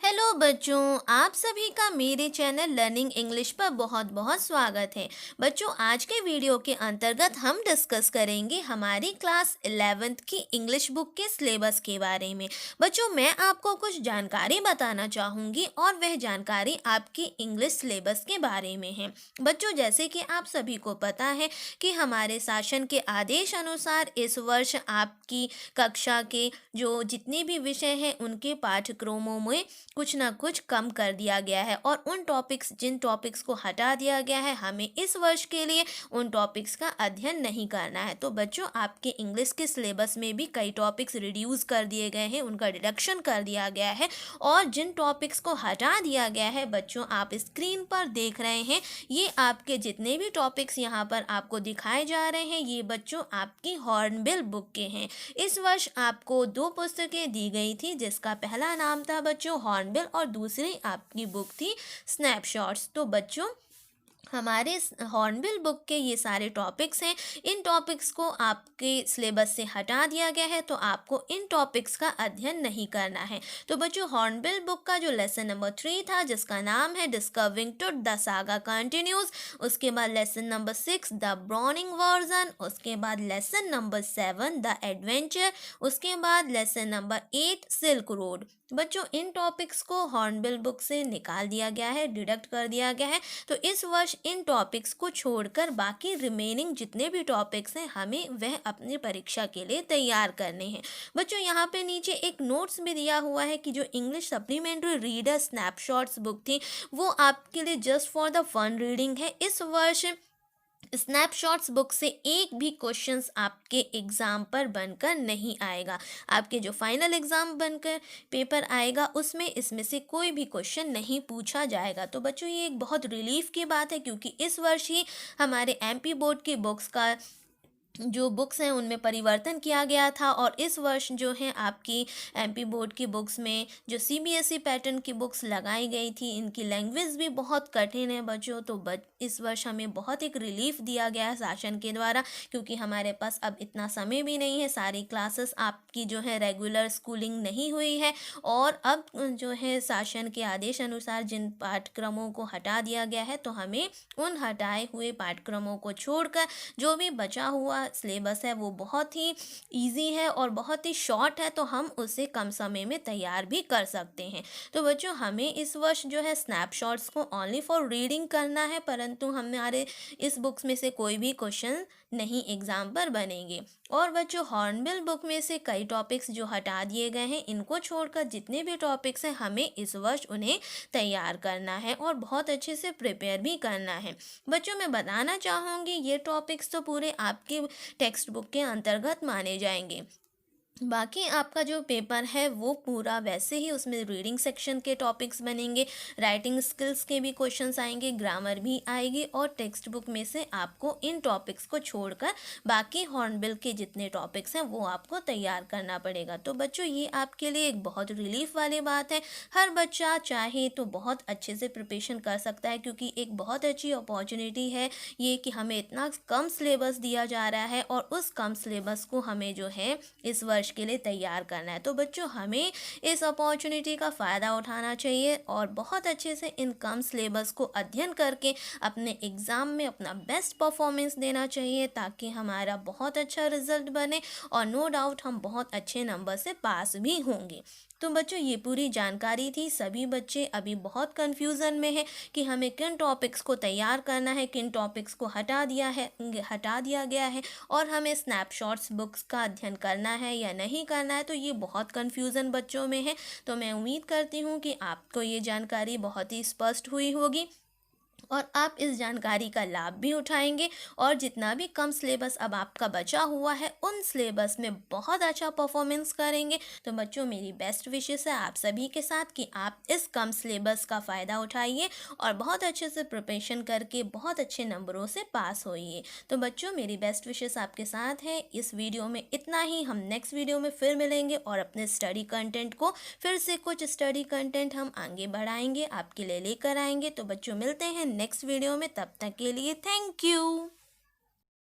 Hello बच्चों, आप सभी का मेरे चैनल लर्निंग इंग्लिश पर बहुत बहुत स्वागत है। बच्चों, आज के वीडियो के अंतर्गत हम डिस्कस करेंगे हमारी क्लास 11th की इंग्लिश बुक के सिलेबस के बारे में। बच्चों, मैं आपको कुछ जानकारी बताना चाहूँगी और वह जानकारी आपकी इंग्लिश सिलेबस के बारे में है। बच्चों, जैसे कि आप सभी को पता है कि हमारे शासन के आदेश अनुसार इस वर्ष आपकी कक्षा के जो जितने भी विषय हैं उनके पाठ्यक्रमों में कुछ ना कुछ कम कर दिया गया है और जिन टॉपिक्स को हटा दिया गया है, हमें इस वर्ष के लिए उन टॉपिक्स का अध्ययन नहीं करना है। तो बच्चों, आपके इंग्लिश के सिलेबस में भी कई टॉपिक्स रिड्यूस कर दिए गए हैं, उनका डिडक्शन कर दिया गया है। और जिन टॉपिक्स को हटा दिया गया है बच्चों, आप स्क्रीन पर देख रहे हैं, ये आपके जितने भी टॉपिक्स यहाँ पर आपको दिखाए जा रहे हैं, ये बच्चों आपकी हॉर्नबिल बुक के हैं। इस वर्ष आपको 2 पुस्तकें दी गई थी, जिसका पहला नाम था बच्चों हॉर्नबिल और दूसरी आपकी बुक थी स्नैपशॉट्स। तो बच्चों, हमारे हॉर्नबिल बुक के ये सारे टॉपिक्स हैं। इन टॉपिक्स को आपके सिलेबस से हटा दिया गया है, तो आपको इन टॉपिक्स का अध्ययन नहीं करना है। तो बच्चों, हॉर्नबिल बुक का जो लेसन नंबर 3 था, जिसका नाम है discovering to the saga continues, उसके बाद lesson number 6 the browning version, उसके बाद लेसन नंबर 7 द एडवेंचर, उसके बाद लेसन नंबर 8 सिल्क रोड। बच्चों, इन टॉपिक्स को हॉर्नबिल बुक से निकाल दिया गया है, डिडक्ट कर दिया गया है। तो इस वर्ष इन टॉपिक्स को छोड़कर बाकी रिमेनिंग जितने भी टॉपिक्स हैं, हमें वह अपनी परीक्षा के लिए तैयार करने हैं। बच्चों, यहाँ पे नीचे एक नोट्स भी दिया हुआ है कि जो English supplementary reader snapshots book थी, वो आपके लिए just for the fun reading है। इस वर्ष स्नैपशॉट्स बुक से एक भी क्वेश्चंस आपके एग्ज़ाम पर बनकर नहीं आएगा। आपके जो फाइनल एग्ज़ाम बनकर पेपर आएगा, उसमें इसमें से कोई भी क्वेश्चन नहीं पूछा जाएगा। तो बच्चों, ये एक बहुत रिलीफ की बात है, क्योंकि इस वर्ष ही हमारे एमपी बोर्ड की बुक्स का जो बुक्स हैं उनमें परिवर्तन किया गया था। और इस वर्ष जो है आपकी एमपी बोर्ड की बुक्स में जो सीबीएसई पैटर्न की बुक्स लगाई गई थी, इनकी लैंग्वेज भी बहुत कठिन है बच्चों। तो इस वर्ष हमें बहुत एक रिलीफ दिया गया है शासन के द्वारा, क्योंकि हमारे पास अब इतना समय भी नहीं है। सारी क्लासेस आपकी जो है रेगुलर स्कूलिंग नहीं हुई है, और अब जो है शासन के आदेश अनुसार जिन पाठ्यक्रमों को हटा दिया गया है, तो हमें उन हटाए हुए पाठ्यक्रमों को छोड़कर जो भी बचा हुआ सिलेबस है वो बहुत ही इजी है और बहुत ही शॉर्ट है, तो हम उसे कम समय में तैयार भी कर सकते हैं। तो बच्चों, हमें इस वर्ष जो है स्नैपशॉट्स को ओनली फॉर रीडिंग करना है, परंतु हमारे इस बुक्स में से कोई भी क्वेश्चन नहीं एग्जाम पर बनेंगे। और बच्चों, हॉर्नबिल बुक में से कई टॉपिक्स जो हटा दिए गए हैं, इनको छोड़कर जितने भी टॉपिक्स हैं, हमें इस वर्ष उन्हें तैयार करना है और बहुत अच्छे से प्रिपेयर भी करना है। बच्चों, मैं बताना चाहूँगी, ये टॉपिक्स तो पूरे आपके टेक्स्ट बुक के अंतर्गत माने जाएंगे। बाकी आपका जो पेपर है वो पूरा वैसे ही, उसमें रीडिंग सेक्शन के टॉपिक्स बनेंगे, राइटिंग स्किल्स के भी क्वेश्चंस आएंगे, ग्रामर भी आएगी, और टेक्स्ट बुक में से आपको इन टॉपिक्स को छोड़कर बाकी हॉर्नबिल के जितने टॉपिक्स हैं वो आपको तैयार करना पड़ेगा। तो बच्चों, ये आपके लिए एक बहुत रिलीफ वाली बात है। हर बच्चा चाहे तो बहुत अच्छे से प्रिपरेशन कर सकता है, क्योंकि एक बहुत अच्छी अपॉर्चुनिटी है ये कि हमें इतना कम सिलेबस दिया जा रहा है, और उस कम सिलेबस को हमें जो है इस वर्ष के लिए तैयार करना है। तो बच्चों, हमें इस अपॉर्चुनिटी का फ़ायदा उठाना चाहिए और बहुत अच्छे से इन कम सिलेबस को अध्ययन करके अपने एग्ज़ाम में अपना बेस्ट परफॉर्मेंस देना चाहिए, ताकि हमारा बहुत अच्छा रिजल्ट बने और नो डाउट हम बहुत अच्छे नंबर से पास भी होंगे। तो बच्चों, ये पूरी जानकारी थी। सभी बच्चे अभी बहुत कन्फ्यूज़न में है कि हमें किन टॉपिक्स को तैयार करना है, किन टॉपिक्स को हटा दिया गया है, और हमें स्नैपशॉट्स बुक्स का अध्ययन करना है या नहीं करना है। तो ये बहुत कन्फ्यूज़न बच्चों में है। तो मैं उम्मीद करती हूँ कि आपको ये जानकारी बहुत ही स्पष्ट हुई होगी और आप इस जानकारी का लाभ भी उठाएंगे, और जितना भी कम सिलेबस अब आपका बचा हुआ है, उन सिलेबस में बहुत अच्छा परफॉर्मेंस करेंगे। तो बच्चों, मेरी बेस्ट विशेस है आप सभी के साथ कि आप इस कम सिलेबस का फ़ायदा उठाइए और बहुत अच्छे से प्रिपरेशन करके बहुत अच्छे नंबरों से पास होइए। तो बच्चों, मेरी बेस्ट विशेस आपके साथ है। इस वीडियो में इतना ही। हम नेक्स्ट वीडियो में फिर मिलेंगे और अपने स्टडी कंटेंट को फिर से कुछ स्टडी कंटेंट हम आगे बढ़ाएंगे, आपके लिए लेकर आएंगे। तो बच्चों, मिलते हैं नेक्स्ट वीडियो में। तब तक के लिए थैंक यू।